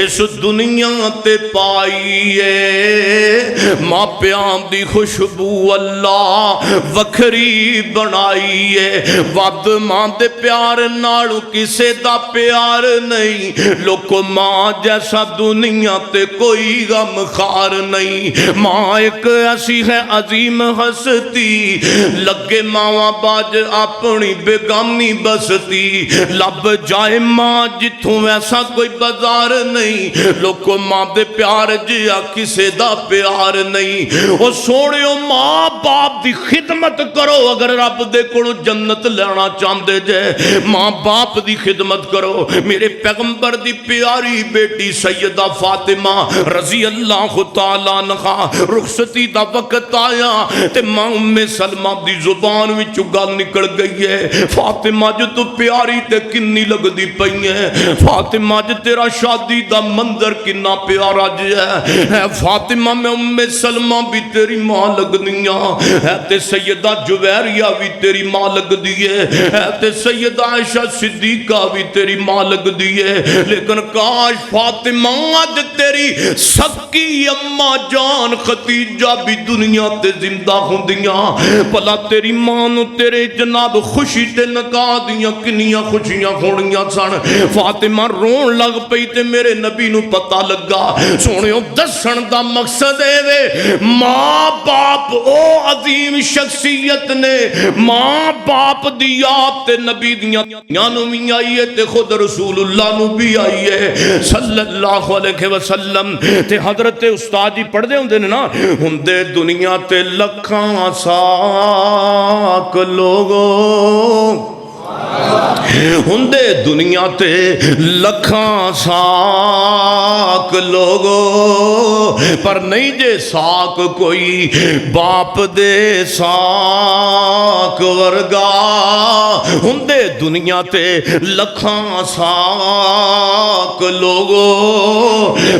اس دنیا تے پائی ہے۔ ماں پیاں دی خوشبو اللہ وکھری بنائی ہے، ود ماں دے پیار نالو کسے دا پیار نہیں۔ لوکو ماں جیسا دنیا تے کوئی غم خار نہیں۔ ماں ایک ایسی ہے عظیم ہستی، لگے ماں باج اپنی بیگانی بستی، لب جائے ماں جتھوں ایسا کوئی بازار نہیں۔ لوکو ماں دے پیار جیا کسے دا پیار نہیں۔ او سوڑیو ماں باپ دی خدمت کرو اگر رب دے کولو جنت لینا چاندے جے، ماں باپ دی خدمت کرو۔ میرے پیغمبر دی پیاری بیٹی سیدہ فاطمہ رضی اللہ تعالیٰ عنہا رخصتی دا وقت آیا تے ماں ام سلمہ دی زبان وچ گل نکل گئی ہے، فاطمہ جو تو پیاری تے کنی لگ دی پئی ہے، فاطمہ جو تیرا شادی دا منظر کنا پیارا جی ہے، فاطمہ میں ام سلمہ بھی تیری ماں لگ دیاں ہے، تے سیدہ جویریہ بھی تیری ماں لگ دیئے ہے، تے سیدہ عائشہ صدیقہ بھی تیری ماں لگ دیئے، لیکن کاش فاطمہ آج تیری سکی اماں جان ختیجہ بھی دنیا تے زندہ ہوں دیاں، پلا تیری ماں نو تیرے جناب خوشی تے نکاح دیاں کنیاں خوشیاں کھوڑیاں سن۔ فاطمہ رون لگ پئی تے میرے نبی نو پتہ لگا، سونیوں دسن دا مقصد ہے وے ماں باپ او عظیم شخصیت نے ماں باپ دی یاد تے نبی دیاں نو نو بھی آئی ہے تے خود رسول اللہ نو بھی آئی ہے صلی اللہ علیہ وسلم تے حضرت استاد جی پڑھ دے ہوندے نے نا ہوندے دنیا تے لکھاں ساک لوگوں ہوندے دنیا تے لکھاں ساک لوگو پر نہیں جے ساک کوئی باپ دے ساک ورگا ہوندے دنیا تے لکھاں ساک لوگو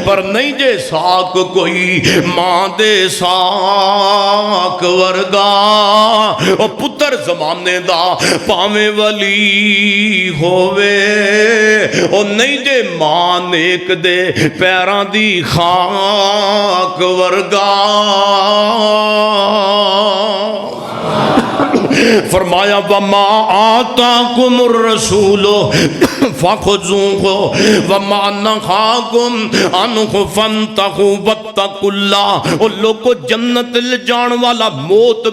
پر نہیں جے ساک کوئی ماں دے ساک ورگا او پتر زمانے دا پاویں ولی ہووے او نہیں جے ماں نیک دے پیراں دی خاک ورگا فرمایا وما آتاکم الرسول فخذوه وما نهاکم عنہ فانتہوا واتقوا اللہ او لوگو جنت جان والا موت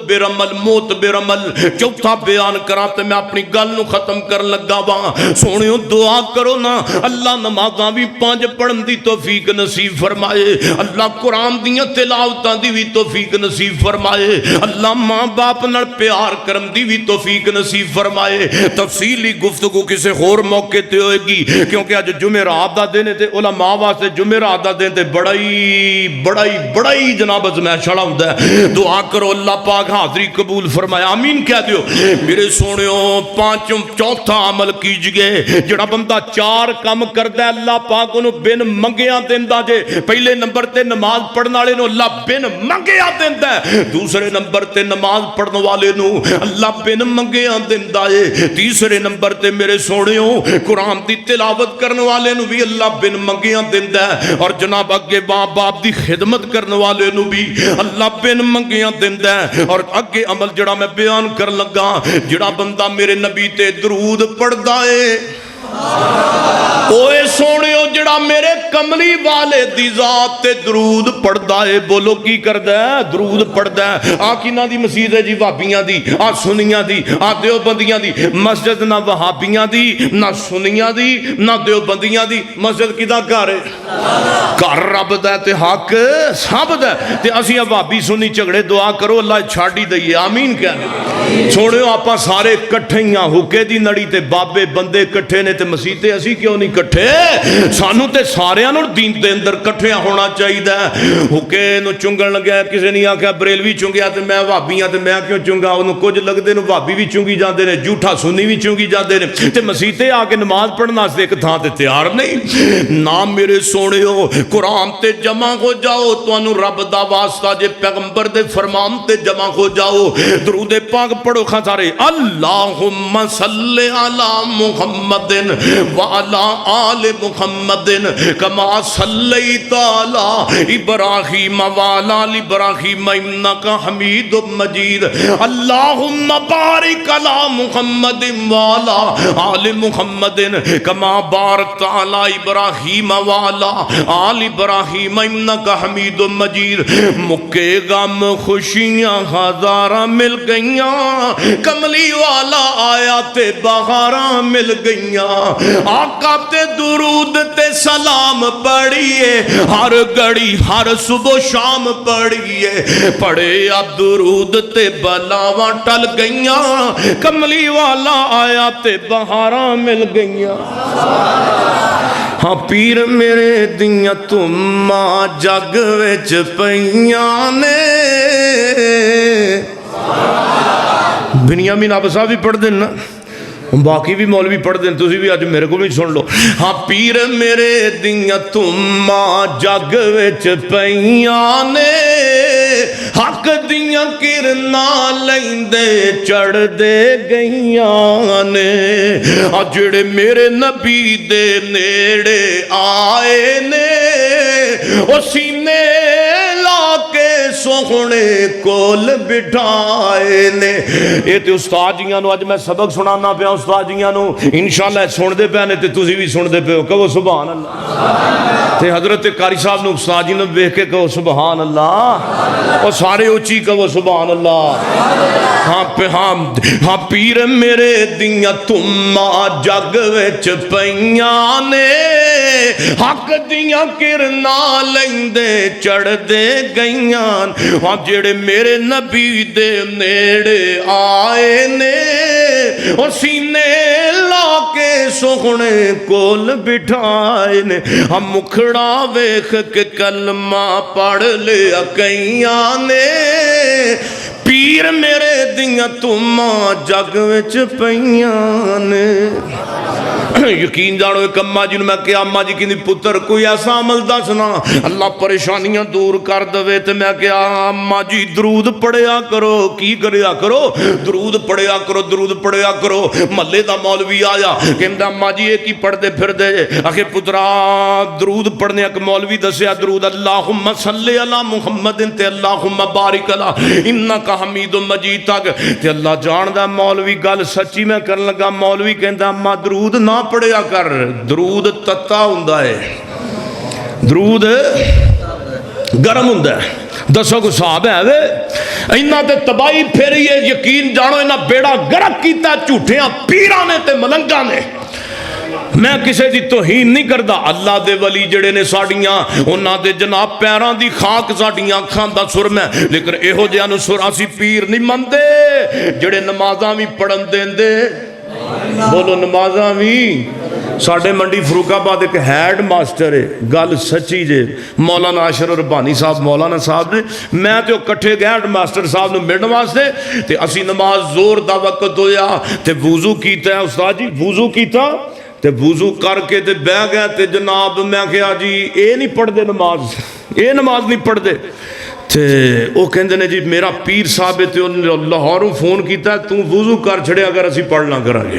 برمل چوتھا بیان کرا تے میں اپنی گل نو ختم کر لگا وا سونیو دعا کرو نا اللہ نمازاں بھی 5 پڑھن دی توفیق نصیب فرمائے اللہ قرآن دیاں تلاوتاں دی بھی توفیق نصیب فرمائے اللہ ماں باپ نال پیار کرم دی بھی توفیق نصیب فرمائے تفصیلی گفتگو کسے اور موقع تے ہوئے گی کیونکہ آج جمعرات دا دن تے علماء واسطے جمعرات دا دن تے بڑائی جناب میں چھڑا ہوندا ہے دعا کرو اللہ پاک حاضری قبول فرمائے آمین کہہ دیو میرے سونیو چوتھا عمل کیجئے جڑا بندہ 4 کام کردا ہے اللہ پاک انہوں بن منگیاں دیندا جے پہلے نمبر تے نماز پڑھن والے نو اللہ بن منگیاں دیندا ہے دوسرے نمبر تے نماز پڑھن والے نو اللہ بن منگیاں دیندا ہے تیسرے نمبر تے میرے سونیو قرآن دی تلاوت کرنے والے نو بھی اللہ بن منگیاں دیندا ہے اور جناب اگے ماں باپ دی خدمت کرنے والے نو بھی اللہ بن منگیاں دیندا ہے اور اگے عمل جڑا میں بیان کر لگا جڑا بندہ میرے نبی تے درود پڑھدا ہے اوے سونیو جڑا میرے کملی والے دی ذات تے درود پڑھدا ہے بولو کی کردا ہے درود پڑھدا ہے آ کیناں دی مسجد ہے جی وہابیاں دی آ سنیاں دی آ دیوبندیاں دی مسجد نہ وہابیاں دی نہ سنیاں دی نہ دیوبندیاں دی مسجد کدا گھر ہے گھر رب دا تے حق سب دا تے اسی وہابی سنی جھگڑے دعا کرو اللہ چھاڑ ہی دئیے آمین کہنے چھوڑیو آپا سارے کٹھیاں حکے دی نڑی تے بابے بندے کٹھے نے تے مسیتے اسی کیوں نہیں کٹھے سانو تے سارے انہوں دین دے اندر کٹھیاں ہونا چاہی دا حکے نو چنگن لگیا کسے نہیں آکھا بریلوی چنگیا تے میں وہابیاں تے میں کیوں چنگا انہوں کچھ لگ دے نو وہابی بھی چنگی جاندے نے جھوٹا سنی بھی چنگی جاندے نے تے مسیتے آکے نماز پڑھنا سے ایک تھا تے تیار نہیں نام میرے سوڑے ہو قرآن تے جمع ہو جاؤ تو انہوں رب دا واسطہ جے پیغمبر دے فرمان تے جمع ہو جاؤ درود پاک پڑھو خسارے اللہم صلی علی محمد وعلا آل محمد کما صلیت علی ابراہیم وعلا آل ابراہیم انکا حمید مجید اللہم بارک علی محمد وعلا آل محمد کما بارکت علی ابراہیم وعلا آل ابراہیم انکا حمید مجید مکے غم خوشیاں ہزاراں مل گئیاں کملی والا آیا تے بہاراں مل گئیاں آقا تے درود تے سلام پڑھیے ہر گھڑی ہر صبح شام پڑھیے پڑھے اب درود تے بلاواں ٹل گئیاں کملی والا آیا تے بہاراں مل گئیاں ہاں پیر میرے دیاں تماں جگ وچ پئیاں نے بنیامین آپ صاحب بھی پڑھ دینا باقی بھی مولوی پڑھ دیں تسی بھی آج میرے کو بھی سن لو ہاں پیر میرے دیاں تماں جگ وچ پئیاں نے حق دیاں کرنا لیندے چڑھ دے گئیاں نے جڑے میرے نبی دے نیڑے آئے نے او سینے لا کے سوہنے کول بٹھائے نے یہ تے استاد جیاں نو اج میں سبق سنانا پیا استاد جیاں نو انشاءاللہ سن دے پے نے تے تسی بھی سن دے پے ہو کہو سبحان اللہ تے حضرت قاری صاحب نے استاد جی نے دیکھ کے کہو سبحان اللہ، اور سارے اچھی کہو سبحان اللہ۔ ہاں پیر میرے دیاں تما جگ وچ پیاں نے، حق دیاں کرنا لیندے چڑھ دے گئیاں، ہاں جڑے میرے نبی دے نیڑے آئے نے، اور سینے لا کے سوہنے کول بٹھائے نے، ہم مکھڑا ویکھ کے کلمہ پڑھ لیا کئیاں نے، پیر میرے دیاں تما جگ وچ پیاں نے۔ یقین جانو ایک اماں جی میں کیا اماں جی کی پتر کوئی ایسا عمل دسنا اللہ پریشانیاں دور کر دے، تے میں کیا اماں جی درود پڑھیا کرو، کی کریا کرو، درود پڑھیا کرو، درود پڑھیا کرو۔ محلے دا مولوی آیا کہندا اماں جی یہ کی پڑھ دے پھر دے، آخے پترا درود پڑھنے ایک مولوی دسیا درود اللہم صلی علی محمد تے اللہم بارک علی انک حمید مجید تک، تے اللہ جاندا مولوی گل سچی میں کرن لگا، مولوی کہندا اماں درود نہ پڑھیا کر، درود تتا ہوندا ہے، درود گرم ہوندا ہے۔ دسو کو صاحب ہے وے انہاں تے تباہی پھیری ہے، یقین جانو انہاں بیڑا گرک کیتا جھوٹیاں پیراں نے تے ملنگاں نے۔ میں کسے دی توہین نہیں کردا، اللہ دے ولی جڑے نے ساڈیاں انہاں دے جناب پیراں دی خاک ساڈیاں اکھاں دا سرما ہے، لیکن ایہو جہاں نوں سر اسی پیر نہیں مندے جڑے نمازاں وی پڑھن دیندے، بولو نمازاں وی۔ ساڑھے منڈی فروخ آباد ایک ہیڈ ماسٹر ہے، گل سچی جے، مولانا عاشر ربانی صاحب مولانا صاحب نے، میں تو کٹھے گئے ہیڈ ماسٹر صاحب نے ملن واسطے، تے اسی نماز زور دا وقت ہویا تے وضو کیتا ہے، استاد جی وضو کیتا تے وضو کر کے تے بہ گیا تے جناب میں کہا جی اے نہیں پڑھ دے نماز، اے نماز نہیں پڑھ دے، تے وہ کہندے نے جی میرا پیر صاحب تے انہوں لاہوروں فون کیتا ہے تو وضو کر چھڑے اگر اسی پڑھ نہ کرا گے،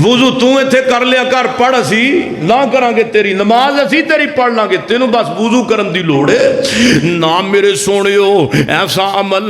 وضو تو ایتھے کر لیا کر، پڑھ اسی نہ کرا گے، تیری نماز اسی تیری پڑھ لیں گے، تینوں بس وضو کرن دی لوڑ ہے نا میرے سونیو۔ ایسا عمل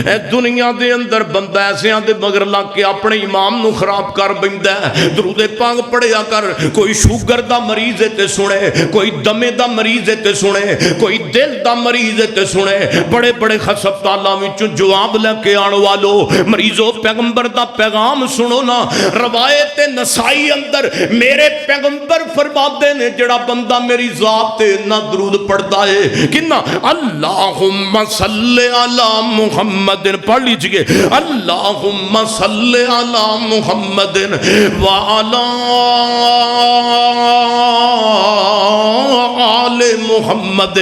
اے دنیا دے اندر بندہ ایسے دے مگر لگ کے اپنے امام نو خراب کر بیندا ہے۔ درود پاک پڑھیا کر، کوئی شوگر دا مریض ہے تے سنے، کوئی دمے دا مریض ہے تے سنے، کوئی دل دا مریض ہے تے سنے، بڑے بڑے ہسپتالاں وچوں جواب لے کے آن والو مریضو پیغمبر دا پیغام سنو نا۔ روایت نسائی اندر میرے پیغمبر فرماتے نے جڑا بندہ میری ذات تے نہ درود پڑھتا ہے کنا اللہم صلی علی محمد، پڑھ لیجئے اللہم صلی علی محمد وعلی آل محمد،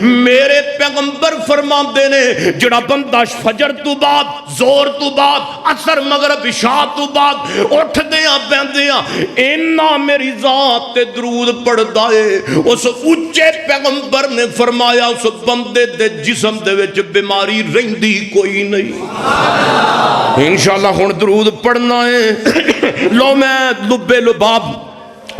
میرے پیغمبر فرماتے نے جڑا بندہ فجر تو بعد زور تو بعد عصر مغرب عشاء تو بعد اٹھ دیاں بیندیاں اینا میری ذات تے درود پڑھدا ہے، اس اونچے پیغمبر نے فرمایا اس بندے دے جسم دے وچ بیماری رہندی کوئی نہیں۔ انشاءاللہ ہن درود پڑھنا ہے۔ لو میں لبے لباب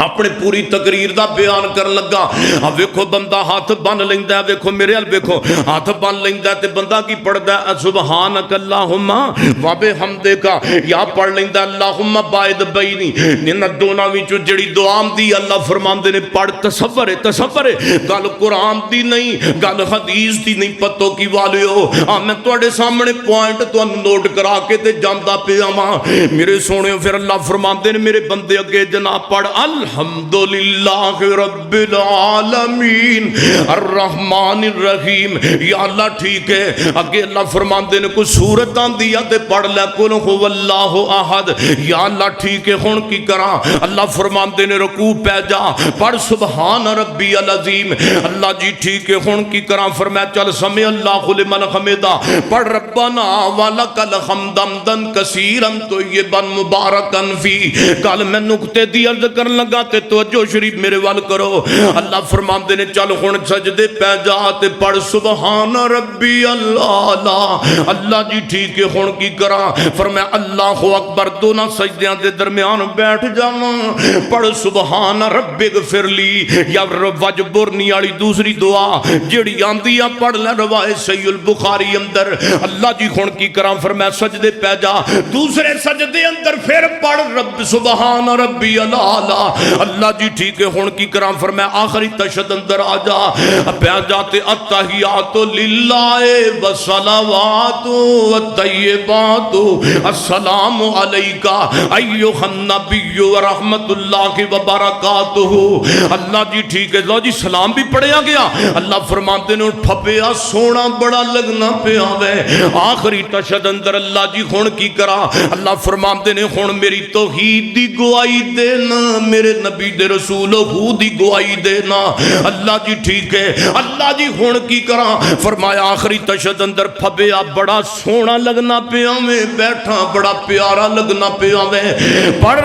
اپنے پوری تقریر دا بیان کر لگا۔ اب ویکھو بندہ ہاتھ بن لیندا ہے، ویکھو میرے ال ویکھو ہاتھ بن لیندا ہے تے بندہ کی پڑھدا ہے سبحانک اللہم و بحمدک، یا پڑھ لیندا اللہم باعد بینی، ان دونوں وچوں جڑی دعا دی اللہ فرماندے نے پڑھ، تصور ہے تصور ہے، گل قرآن دی نہیں گل حدیث دی نہیں، پتو کی والیو میں تواڈے سامنے پوائنٹ تانوں نوٹ کرا کے تے جاندا پیا واں میرے سونےو۔ پھر اللہ فرماندے نے میرے بندے اگے جناب پڑھ الحمدللہ رب العالمین الرحمن الرحیم، یا اللہ ٹھیک ہے اگے اللہ فرماندے نے کوئی سورت آندی ہے تے پڑھ لے قل هو اللہ احد، یا اللہ ٹھیک ہے ہن کی کراں، اللہ فرماندے نے رکوع پہ جا پڑھ سبحان ربی العظیم، اللہ جی ٹھیک ہے ہن کی کراں، فرمایا چل سمع اللہ لمن حمدہ پڑھ ربنا ولک الحمد حمدا کثیرا طیبا مبارکا فی۔ کل میں نقطے دی عرض کرن لگا تے توجہ شریف میرے وال کرو، اللہ فرماندے نے چل ہن سجدے پہ جا تے پڑھ سبحان ربی اللہ، اللہ جی ٹھیک ہے ہن کی کراں، فرمایا اللہ اکبر، دونوں سجدیاں دے درمیان بیٹھ جاواں، پڑھ سبحان ربی اغفر لی، یا وجبرنی والی دوسری دعا جڑی آندی آ پڑھ لے روایت صحیح البخاری اندر، اللہ جی ہن کی کراں، فرمایا سجدے پہ جا، دوسرے سجدے اندر پھر پڑھ رب سبحان ربی اللہ، اللہ جی ٹھیک ہے ہن کی کراں؟ فرمایا آخری تشہد اندر آ جا، پیا جاتے التحیات للہ والصلوات والطیبات السلام علیکہ ایھا النبی ورحمت اللہ وبرکاتہ۔ اللہ جی ٹھیک ہے، لو جی سلام بھی پڑھیا گیا۔ اللہ فرماتے نے پھپیا سونا بڑا لگنا پیا وے۔ آخری تشہد اندر اللہ جی ہن کی کرا؟ اللہ فرماتے نے ہن میری توحید دی گواہی دینا، میرے نبی دے رسول ہو دی گواہی دینا۔ اللہ جی ٹھیک ہے، اللہ جی ہن کی کرا؟ فرمایا آخری تشہد اندر پھپیا بڑا سونا لگنا پیا وے، بیٹھا بڑا پیارا لگنا پیا وے، پر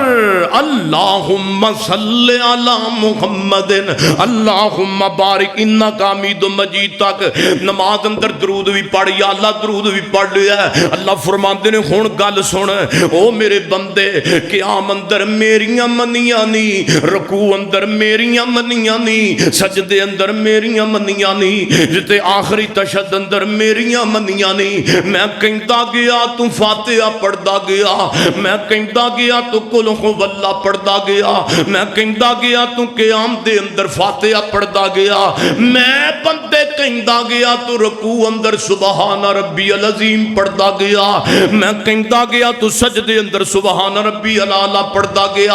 اللہم صلی علی محمد اللہم بارک انکا حمید مجید تک نماز اندر درود بھی پڑھ، یا اللہ درود بھی پڑھ لیا ہے۔ اللہ فرماندے نے ہن گل سن او میرے بندے، قیام اندر میریاں منیاں نہیں، رکوع اندر میریاں منیاں نہیں، سجدے اندر میریاں منیاں نہیں، جتے آخری تشہد اندر میریاں منیاں نہیں۔ میں کہندا گیا تو فاتحہ پڑھدا گیا، میں کہندا گیا تو قل ہو اللہ پڑھدا گیا، میں کہندا گیا تو قیام دے اندر فاتحہ پڑھدا گیا، میں بندے کہندا گیا تو رکوع اندر سبحان ربی العظیم پڑھدا گیا، میں کہندا گیا تو سجدے اندر سبحان ربی العالی پڑھدا گیا۔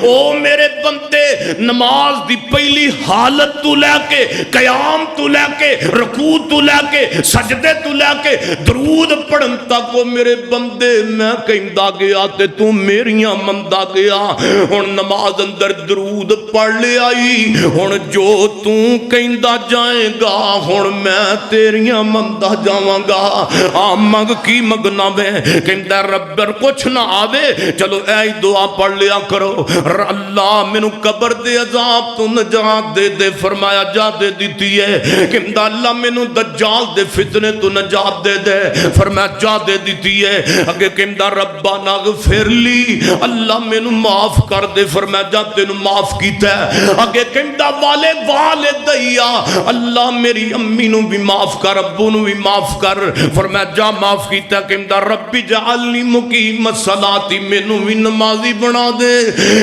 او میرے بندے، نماز دی پہلی حالت تو لے کے، قیام تو لے کے، رکوع تو لے کے، سجدے تو لے کے، درود پڑھن تک او میرے بندے میں کہندا گیا تے تو میریاں مندا گیا۔ ہن نماز اندر درود پڑھ لے آئی، ہن جو تو کہندا جائے گا ہن میں تیریاں مندا جاواں گا۔ آ منگ کی منگنا میں کہندا رب کچھ نہ آوے، چلو اے دعا پڑھ لیا کرو، اللہ مینوں قبر دے عذاب تو نجات دے دے۔ فرمایا جا دے دیتی ہے۔ کہندا اللہ مینوں دجال دے فتنے تو نجات دے دے۔ فرمایا جا دے دیتی ہے۔ اگے کہندا ربنا اغفر لی، اللہ مینوں معاف کر دے۔ فرمایا جا تینوں معاف کیتا ہے۔ اگے کہندا والدیا، اللہ میری امی نو بھی معاف کر، ابو نو بھی معاف کر۔ فرمایا جا معاف کیتا۔ کہندا ربی جعلنی مقیم الصلاۃ، مینوں بھی نمازی بنا دے،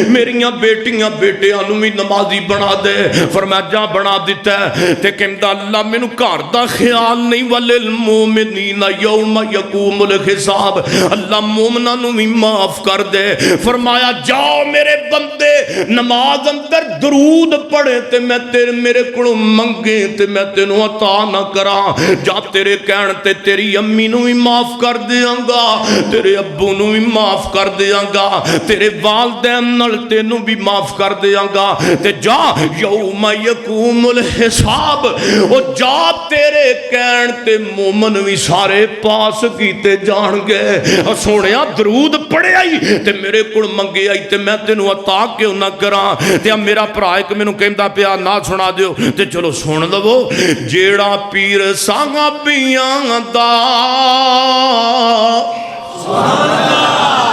میریاں بیٹیاں بیٹیاں نو بھی نمازی بنا دے۔ فرمایا جا بنا دیتا ہے۔ تے کہندا اللہ مینوں گھر دا خیال نہیں، وللمؤمنین یوم یقوم الحساب، اللہ مومناں نو بھی معاف کر دے۔ فرمایا جاؤ میرے بندے، نماز اندر درود پڑھے تے میں تیرے میرے کو منگے تے میں تینوں عطا نہ کراں، جا تیرے کہن تے تیری امی نو بھی معاف کر دیاں گا، تیرے ابو نو بھی معاف کر دیاں گا، تیرے والدین نال تینوں بھی معاف کر دیاں گا۔ تے جا یوم یقوم الحساب، او جا تیرے کہن تے مومن بھی سارے پاس کیتے جان گے۔ سونیا درود پڑھے آئی تے میرے کو منگے آئی تے میں تینوں عطا کیوں نہ کراں؟ تے میرا بھرا ایک مینوں کہندا پیا نہ سنا دیو، تے چلو سن لو، جیڑا پیر صحابیاں دا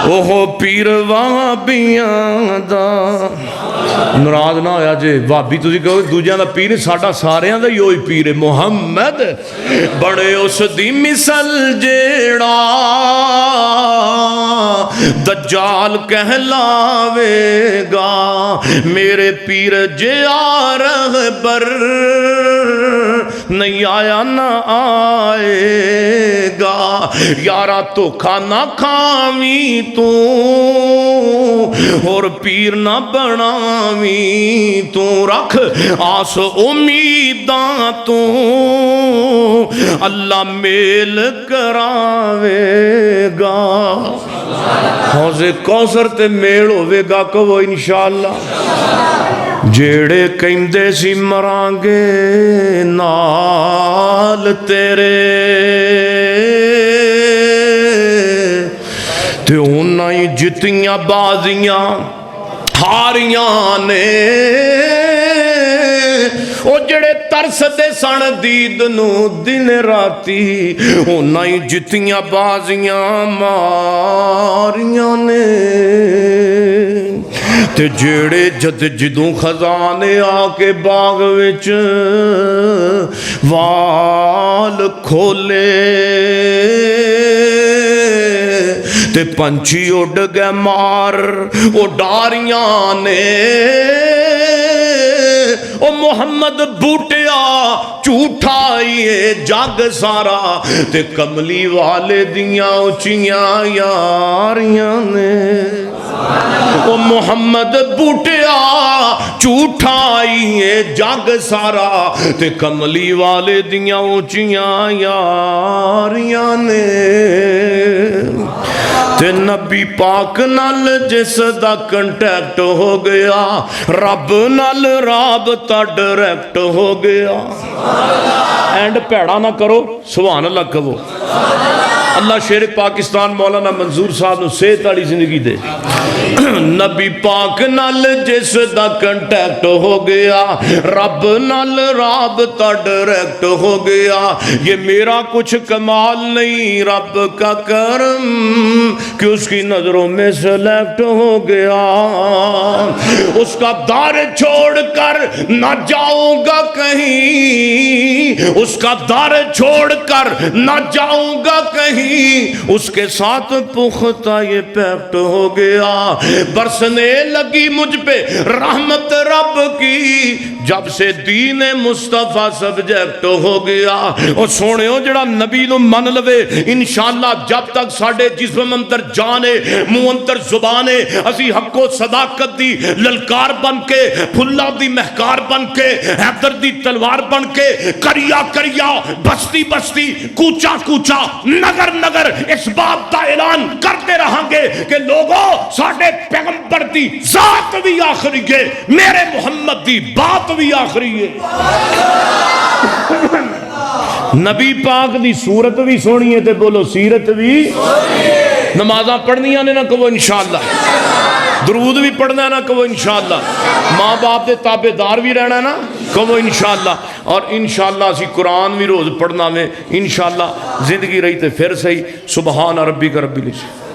اوہ پیر وہابیاں دا، ناراض نہ ہویا جے وہابی تسی کہو دوجیاں دا پیر نہیں، ساڈا ساریاں دا ہی ہوئی پیر محمد بڑے اس دی مثل جیڑا دجال کہلاوے گا، میرے پیر جے آ رہبر نہیں آیا نہ آئے گا، یارا تو کھانا کھاوی تو اور پیر نہ بناوی تو، رکھ آس امیداں تو اللہ میل کراوے گا۔ حوض کوثر تے میل ہوے گا کہو انشاءاللہ۔ جیڑے کہندے سی مرانگے نال تیرے تے انہاں ہی جتیاں بازیاں ہاریاں نے، او جڑے ترس دے سن دید نو دن راتی، انہاں ہی جتیاں بازیاں ماریاں نے، تے جیڑے جد جدوں خزانے آ کے باغ وچ وال کھولے تے پنچھی اڈ گئے مار او ڈاریاں نے او محمد بوٹیا جھوٹا یہ جگ سارا تے کملی والے دیاں اچیاں یاریاں نے او محمد بوٹیا جھوٹا یہ جگ سارا تے کملی والے دیاں اچیاں یاریاں نے تے نبی پاک نال جس دا کنٹیکٹ ہو گیا رب نال رابطہ ڈائریکٹ ہو گیا اینڈ پیڑا نہ کرو سبحان اللہ کہو اللہ شیر پاکستان مولانا منظور صاحب نو صحت والی زندگی دے نبی پاک نال جس دا کنٹیکٹ ہو گیا رب نال رابطہ ڈائریکٹ ہو گیا یہ میرا کچھ کمال نہیں رب کا کرم کہ اس کی نظروں میں سلیکٹ ہو گیا اس کا دار چھوڑ کر نہ جاؤں گا کہیں اس کا دار چھوڑ کر نہ جاؤں گا کہیں اس کے ساتھ پختہ یہ پیکٹ ہو گیا برسنے لگی مجھ پہ رحمت رب کی جب سے دین مصطفیٰ سبجیکٹ ہو گیا اور سونے ہو جڑا نبی نو من لوے انشاءاللہ جب تک ساڑھے جسم اندر جانے منہ اندر زبانے اسی حق و صداقت دی للکار بن کے پھلا دی مہکار بن کے حیدر دی تلوار بن کے کریا کریا بستی بستی کوچا کوچا نگر نگر اس بات کا اعلان کرتے رہاں گے کہ لوگوں ساڑھے پیغمبر دی ذات بھی آخری ہے میرے محمد دی بات بھی آخری ہے نبی پاک دی صورت بھی سونی ہے تے بولو سیرت بھی نمازاں پڑھنیاں نے نہ کہو انشاءاللہ درود بھی پڑھنا ہے نا کہو انشاءاللہ ماں باپ دے تابع دار بھی رہنا ہے نا کہو انشاءاللہ اور انشاءاللہ اسی قرآن بھی روز پڑھنا میں انشاءاللہ زندگی رہی تے پھر صحیح سبحان ربک رب العزت